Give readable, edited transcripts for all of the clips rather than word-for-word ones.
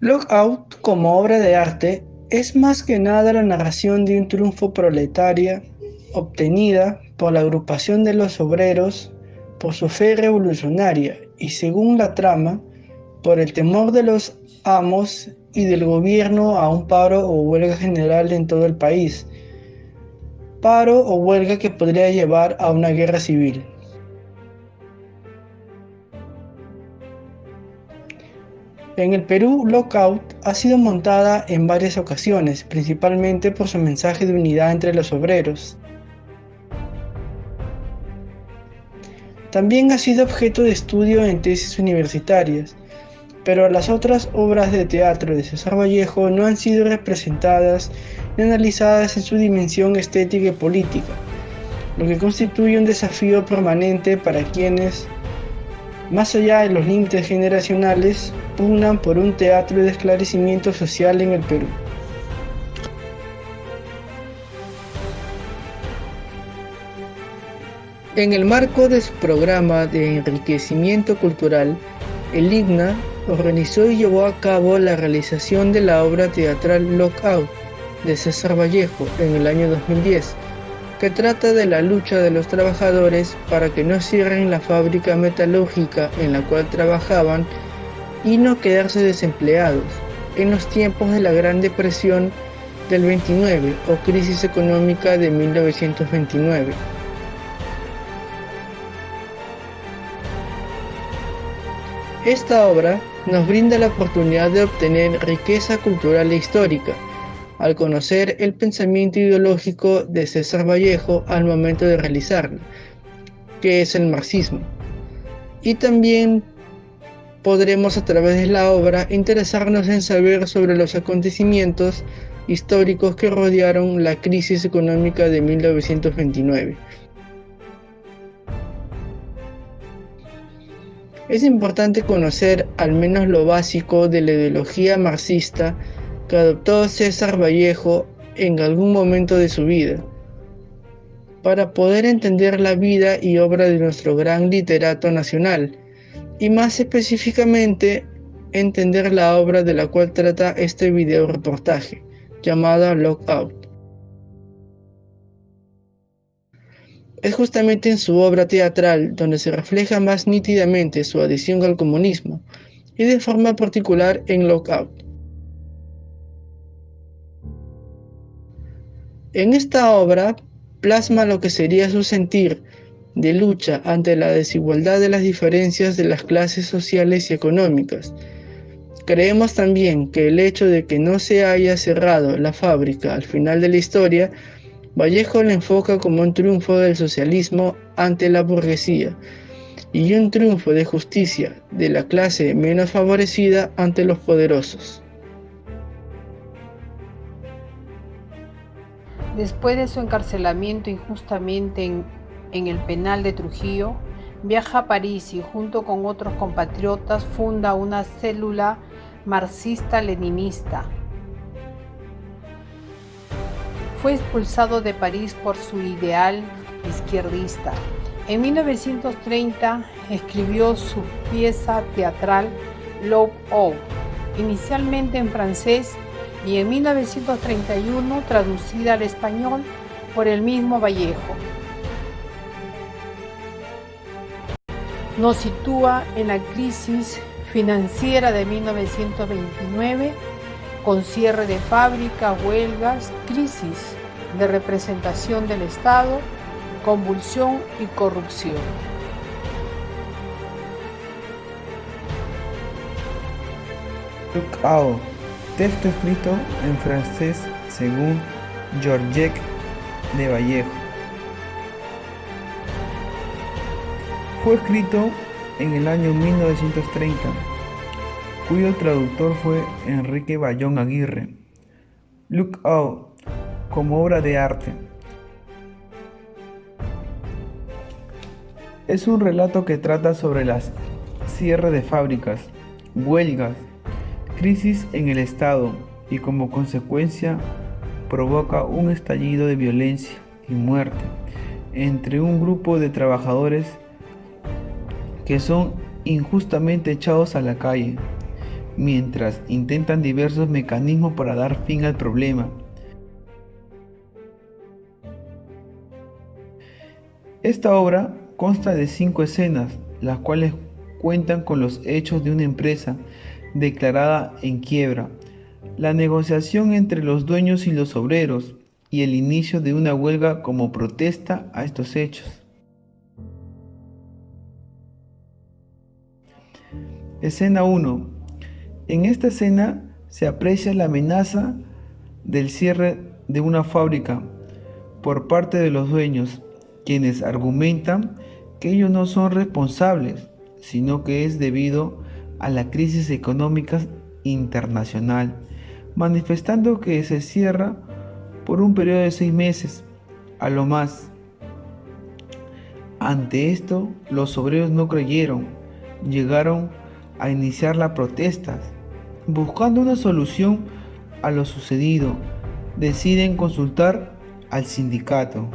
Lockout, como obra de arte, es más que nada la narración de un triunfo proletaria obtenida por la agrupación de los obreros por su fe revolucionaria y, según la trama, por el temor de los amos y del gobierno a un paro o huelga general en todo el país, paro o huelga que podría llevar a una guerra civil. En el Perú, Lockout ha sido montada en varias ocasiones, principalmente por su mensaje de unidad entre los obreros. También ha sido objeto de estudio en tesis universitarias, pero las otras obras de teatro de César Vallejo no han sido representadas ni analizadas en su dimensión estética y política, lo que constituye un desafío permanente para quienes, más allá de los límites generacionales, pugnan por un teatro de esclarecimiento social en el Perú. En el marco de su programa de enriquecimiento cultural, el IGNA organizó y llevó a cabo la realización de la obra teatral Lockout de César Vallejo en el año 2010, que trata de la lucha de los trabajadores para que no cierren la fábrica metalúrgica en la cual trabajaban y no quedarse desempleados en los tiempos de la Gran Depresión del 29 o crisis económica de 1929. Esta obra nos brinda la oportunidad de obtener riqueza cultural e histórica, al conocer el pensamiento ideológico de César Vallejo al momento de realizarla, que es el marxismo. Y también podremos a través de la obra interesarnos en saber sobre los acontecimientos históricos que rodearon la crisis económica de 1929. Es importante conocer al menos lo básico de la ideología marxista que adoptó César Vallejo en algún momento de su vida, para poder entender la vida y obra de nuestro gran literato nacional, y más específicamente entender la obra de la cual trata este video reportaje, llamada Lockout. Es justamente en su obra teatral donde se refleja más nítidamente su adhesión al comunismo, y de forma particular en Lockout. En esta obra plasma lo que sería su sentir de lucha ante la desigualdad de las diferencias de las clases sociales y económicas. Creemos también que el hecho de que no se haya cerrado la fábrica al final de la historia, Vallejo lo enfoca como un triunfo del socialismo ante la burguesía y un triunfo de justicia de la clase menos favorecida ante los poderosos. Después de su encarcelamiento injustamente en el penal de Trujillo, viaja a París y junto con otros compatriotas funda una célula marxista-leninista. Fue expulsado de París por su ideal izquierdista. En 1930 escribió su pieza teatral Lockout, inicialmente en francés y en 1931 traducida al español por el mismo Vallejo. Nos sitúa en la crisis financiera de 1929, con cierre de fábricas, huelgas, crisis de representación del Estado, convulsión y corrupción. Lockout, texto escrito en francés según Georges de Vallejo. Fue escrito en el año 1930, cuyo traductor fue Enrique Bayón Aguirre. Lockout, como obra de arte. Es un relato que trata sobre las cierre de fábricas, huelgas, crisis en el Estado y como consecuencia provoca un estallido de violencia y muerte entre un grupo de trabajadores que son injustamente echados a la calle, mientras intentan diversos mecanismos para dar fin al problema. Esta obra consta de 5 escenas, las cuales cuentan con los hechos de una empresa declarada en quiebra, la negociación entre los dueños y los obreros y el inicio de una huelga como protesta a estos hechos. Escena 1. En esta escena se aprecia la amenaza del cierre de una fábrica por parte de los dueños, quienes argumentan que ellos no son responsables, sino que es debido a la crisis económica internacional, manifestando que se cierra por un periodo de 6 meses, a lo más. Ante esto, los obreros no creyeron, llegaron a iniciar las protestas, buscando una solución a lo sucedido. Deciden consultar al sindicato.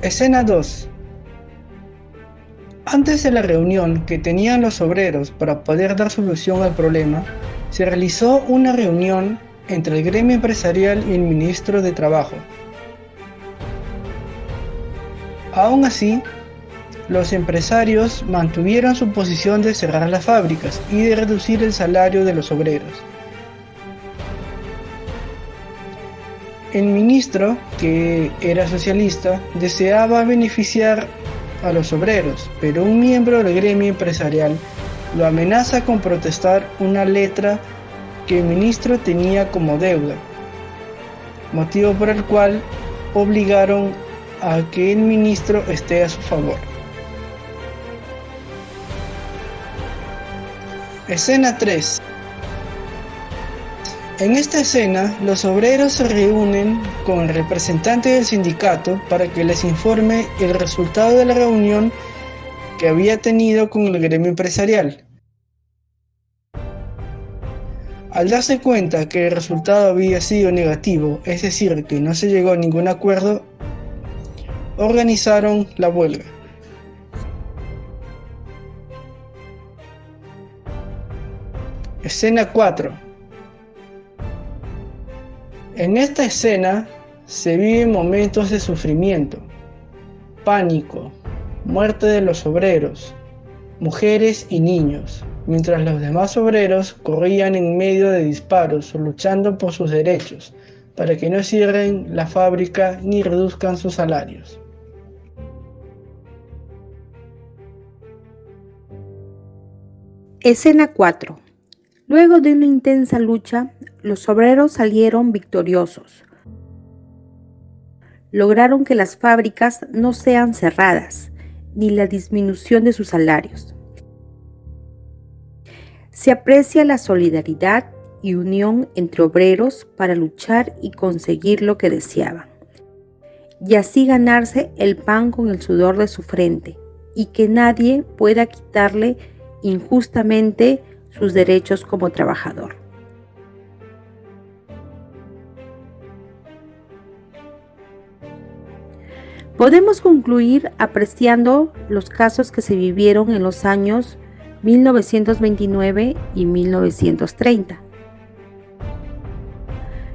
Escena 2. Antes de la reunión que tenían los obreros para poder dar solución al problema, se realizó una reunión entre el gremio empresarial y el ministro de Trabajo. Aún así, los empresarios mantuvieron su posición de cerrar las fábricas y de reducir el salario de los obreros. El ministro, que era socialista, deseaba beneficiar a los obreros, pero un miembro del gremio empresarial lo amenaza con protestar una letra que el ministro tenía como deuda, motivo por el cual obligaron a que el ministro esté a su favor. Escena 3. En esta escena, los obreros se reúnen con el representante del sindicato para que les informe el resultado de la reunión que había tenido con el gremio empresarial. Al darse cuenta que el resultado había sido negativo, es decir, que no se llegó a ningún acuerdo, organizaron la huelga. Escena 4. En esta escena se viven momentos de sufrimiento, pánico, muerte de los obreros, mujeres y niños, mientras los demás obreros corrían en medio de disparos luchando por sus derechos, para que no cierren la fábrica ni reduzcan sus salarios. Escena 4. Luego de una intensa lucha, los obreros salieron victoriosos. Lograron que las fábricas no sean cerradas, ni la disminución de sus salarios. Se aprecia la solidaridad y unión entre obreros para luchar y conseguir lo que deseaban, y así ganarse el pan con el sudor de su frente, y que nadie pueda quitarle injustamente sus derechos como trabajador. Podemos concluir apreciando los casos que se vivieron en los años 1929 y 1930.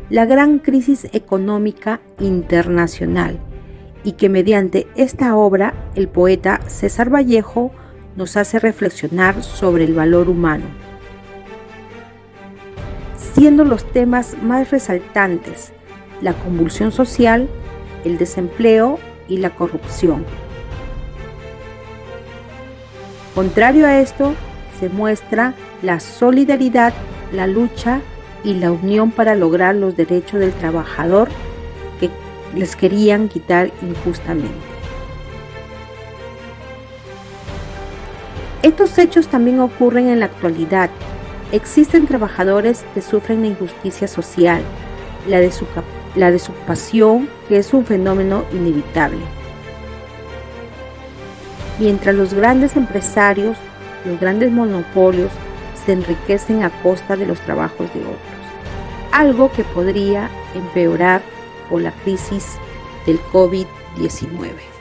La gran crisis económica internacional, y que mediante esta obra el poeta César Vallejo nos hace reflexionar sobre el valor humano, siendo los temas más resaltantes la convulsión social, el desempleo y la corrupción. Contrario a esto, se muestra la solidaridad, la lucha y la unión para lograr los derechos del trabajador que les querían quitar injustamente. Estos hechos también ocurren en la actualidad. Existen trabajadores que sufren la injusticia social, la desocupación, que es un fenómeno inevitable. Mientras los grandes empresarios, los grandes monopolios se enriquecen a costa de los trabajos de otros, algo que podría empeorar por la crisis del COVID-19.